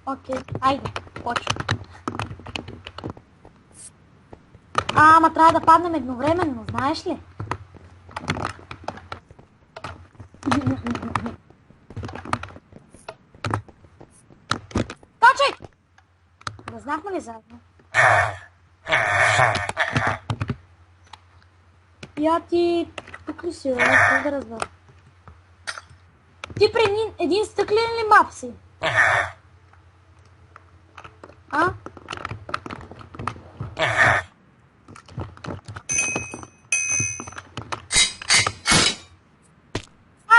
Окей, айде, почва. Ама трябва да паднем едновременно, знаеш ли? Точай! Да знахме ли заедно? Я ти... Тук ли си, не да разбера. Ти при един стъклен ли мап си? А?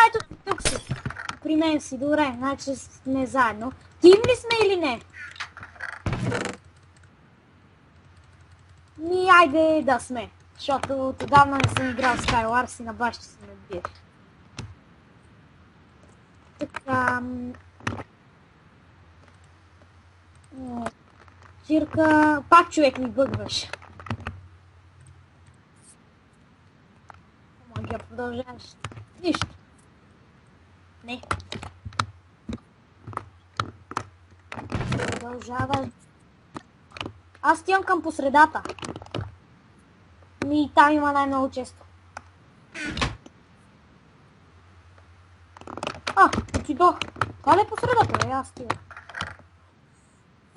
Ето, тук си. При мен си, добре, значи сме заедно. Тим ли сме или не? Айде да сме. Защото отдавна не съм играл Skywars и на баща си ме бие. Така... Circa... Пак човек ми бъгваш. Ама ги продължаваш. Нищо. Не. Продължаваш. Аз стигам към посредата. Там има най-много често. Отидох. Това ли е посредата? Аз стигам.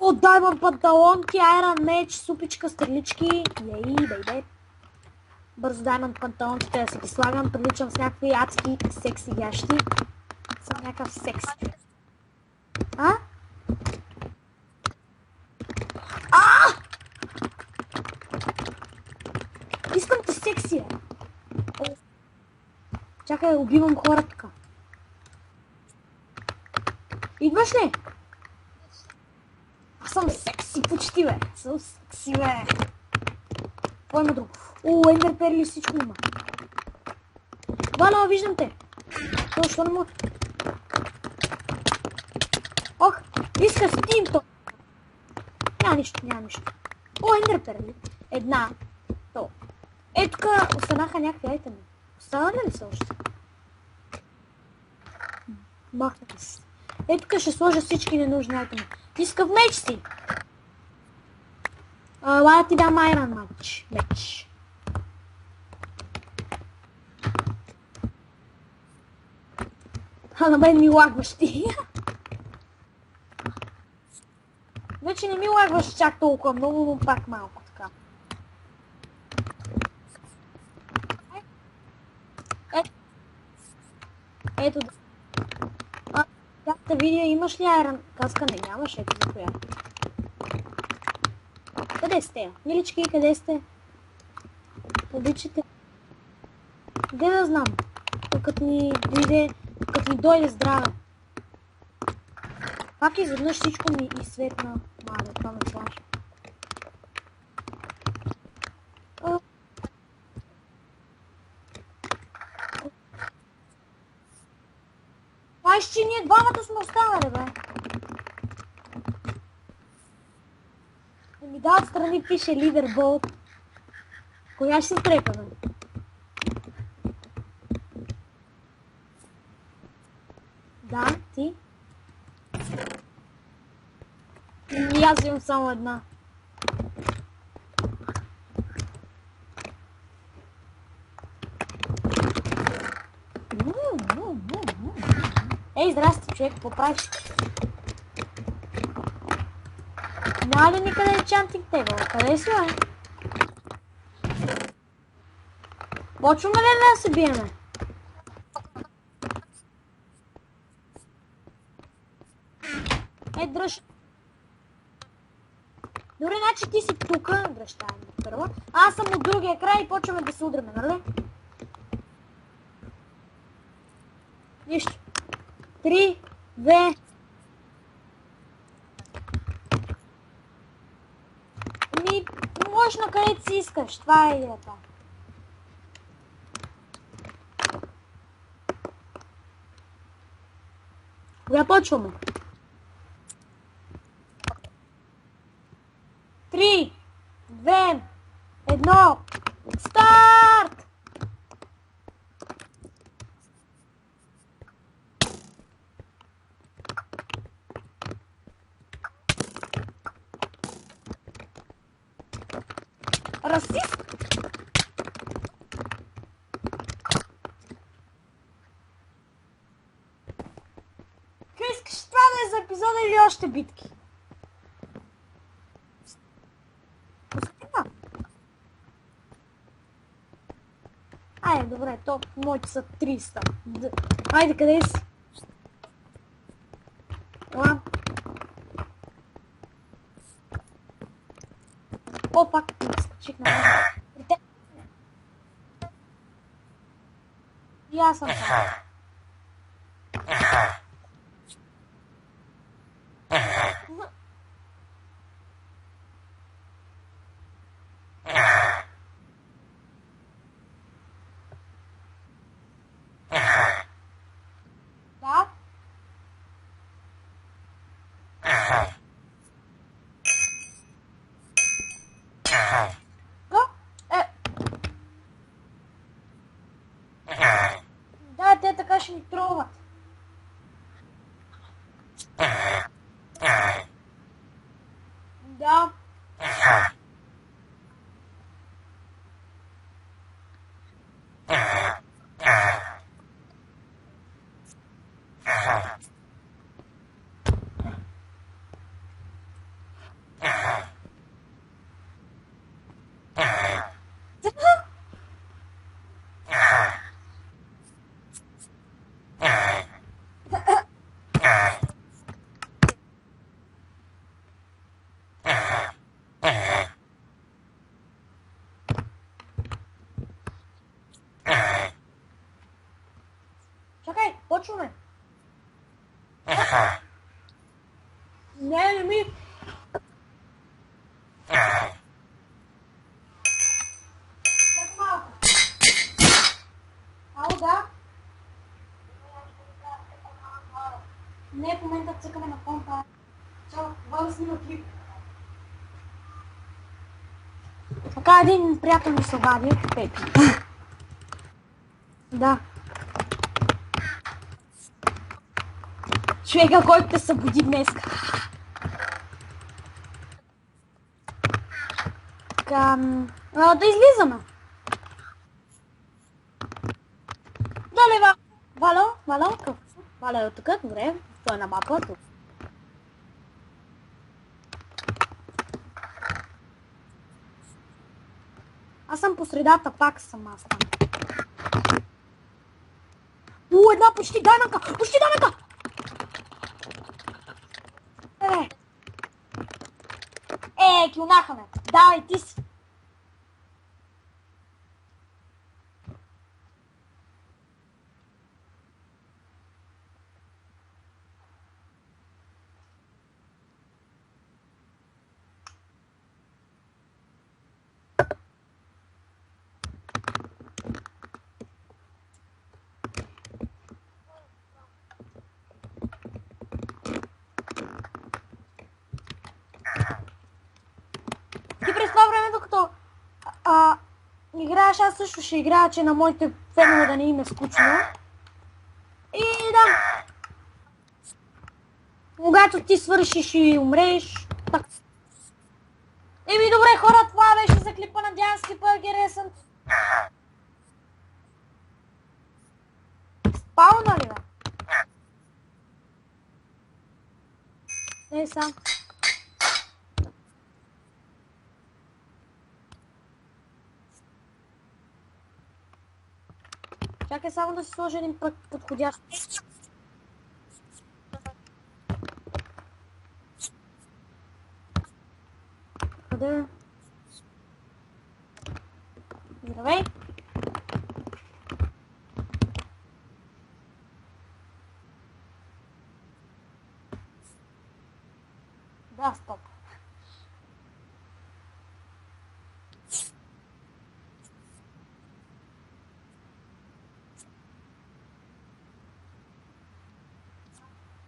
О, даймон панталонки, айрон меч, супичка, стрелички. Ей, бейбе. Бързо даймонд панталонките да си ги слагам. Приличам с някакви адски секси гащи. Съм някакъв секси. Искам те секси, бе. Чакай, убивам хора тук. Идваш ли? Аз съм секси почти, бе. Съм секси, бе. Кой има друго? Ендер перли всичко има. Валя, виждам те. Защо не мога? Ох, иска стимто. Няма нищо. Ендер перли. Една. То. Тук останаха някакви айтеми. Останали ли са още? Махнете се. Тук ще сложа всички ненужни айтеми. Искав меч си. Лая ти дам айрон меч. На мен ми лагваш ти. Вече не ми лагваш чак толкова много, но пак малко така. Ето да. Да видя, имаш ли айрон каска? Не, нямаш, ето за коя. Къде сте? Милички, къде сте? Обичате. Де да знам? Като ни дойде здраве. Пак изведнъж всичко ми изсветна. Мале, това ме плаши. Че ние двамата сме останали, бе. Ми да, отстрани пише лидерболд. Коя ще се трепа, бе? Да, ти? И аз имам само една. Ей, здрасти, човек, какво правиш? Няма ли никъде енчантинг тейбъл? Къде си, бе? Почваме ли да се биеме? Дръж. Добре, значи ти си тука, дръжтаем първо. Аз съм от другия край и почваме да се удряме, нали? Нищо. 3, 2... Можеш на където си искаш, това е идеята. Кога почваме? 3, 2, 1, старт! расист? Какво искаш това да е за епизода или още битки? Пустина. Айде, добре, то моите са 300. Айде, къде си? Ела. О, пак скачих на мен. И аз съм там. Да? Да? Да, те така ще ни троват. Да. Чакай, почваме. Не ми. Чакай малко. Ало, да? Не, в момента цъкаме на помпа. Чао, това да снима клип. Така един приятел ми се обади, Пепи. Да. Човека, който те събуди днес. Така, да излизаме. Дали, Вало, тук. Вало е тук, добре. Той е на мапа, тук. Аз съм по средата, пак съм аз там. Една почти дайманка! Почти дайманка! Килнаха ме. Давай, ти си. През това време, докато играеш, аз също ще играя, че на моите фенове да не им е скучно. И да. Когато ти свършиш и умреш, так. Еми добре хора, това беше за клипа, надявам се клипа ги харесам. Спауна ли бе? Не сам. Чакай само да си сложа един подходящ. Къде? Здравей! Да, стоп.